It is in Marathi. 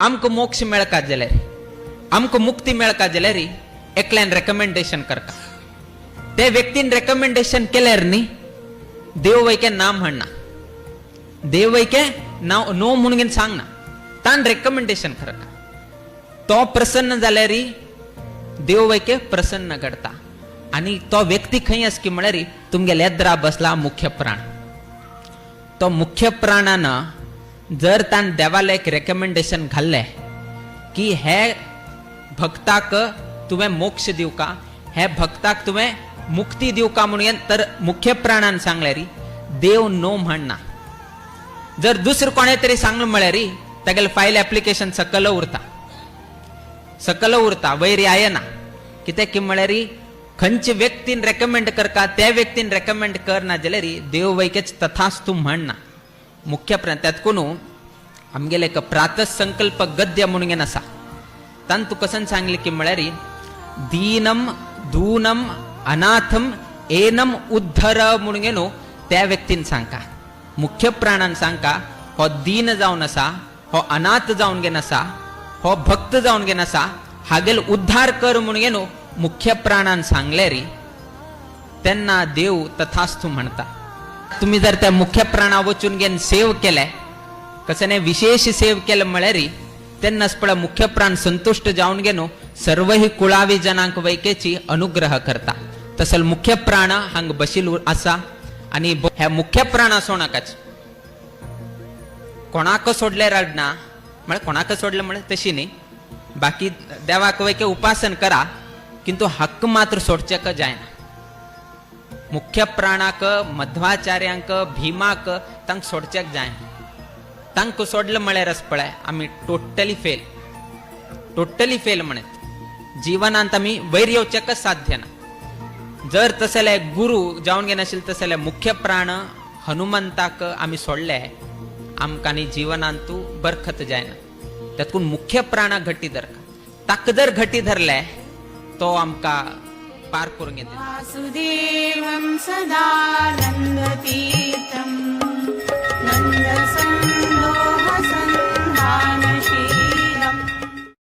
आमक मोक्ष मेळका जाले रे, आमक मुक्ती मेळका जाले रे, एकल्यान रेकमेंडेशन करका ते व्यक्तीन रेकमेंडेशन केल्यार न्ही देव वैके ना म्हणना, देव वैके नाव नो म्हणून सांग ना, तान रेकमेंडेशन करका तो प्रसन्न जाल्यारी देव वैके प्रसन्न करता आणि तो व्यक्ती खंय आस की म्हळ्यार तुमगे लेद्रा बसला मुख्य प्राण. तो मुख्य प्राणानं जर तान देवाला एक रेकमेंडेशन घाल्ले की हे भक्ताक तुवें मोक्ष दिवका, हे भक्ताक तुवें मुक्ती दिवका म्हणून, तर मुख्य प्राणान सांगले री देव नो म्हणना. जर दुसरं कोणे तरी सांगलं म्हळ्यार तेगेले फायल एप्लिकेशन सकल उरता वैरी आयना. कित्याक की म्हळ्यार खंयचे व्यक्तीन रेकमेंड करका त्या व्यक्तीन रेकमेंड करना जाल्यार देव वैकेच तथास्तु म्हणना. मुख्य प्राण त्यातकून आमगेले एक प्रातः संकल्प गद्य म्हणून आसा, तान तू कसन सांगले की म्हळ्यार दीनम दूनम अनाथम एनम उद्धर म्हणून त्या व्यक्तीन सांगका. मुख्य प्राणान सांगका हो दीन जावन आसा, हो अनाथ जावन गेन आसा, हो भक्त जावन गेन आसा, हागेल उद्धार कर म्हणून मुख्य प्राणान सांगले री त्यांना देव तथास्तु म्हणता. तुम्ही जर त्या मुख्य प्राणा वचून घेन सेव केले, कसने विशेष सेव केले म्हळ्यार तेन्नाच पळय मुख्य प्राण संतुष्ट जावन गेनो सर्व ही कुळावी जनांक वैकेची अनुग्रह करता. तसल मुख्य प्राण हांग बशील आसा आणि ह्या मुख्य प्राणा सोनाकाच कोणाक सोडले रडना म्हळ्यार कोणाक सोडले म्हळ्यार तशी न्ही, बाकी देवाक वैके उपासन करा किंतु हक्क मात्र सोडचेक जायना. मुख्य प्राणाक मध्वाचार्यांक भीमाक तांक सोडचेक जायना. तांक सोडलं म्हळ्यारच पळय आमी टोटली फेल म्हणत जीवनांत आमी वैर येवचेकच साध्य ना. जर तसले गुरु जावन गेन आशिल्ले तसले मुख्य प्राण हनुमंताक आमी सोडले आमकां जीवनांतू बरखत जायना. त्यातून मुख्य प्राणा घट्टी धरका, ताक जर घट्टी धरले तो आमकां पार करून घेतले. वासुदेवं सदा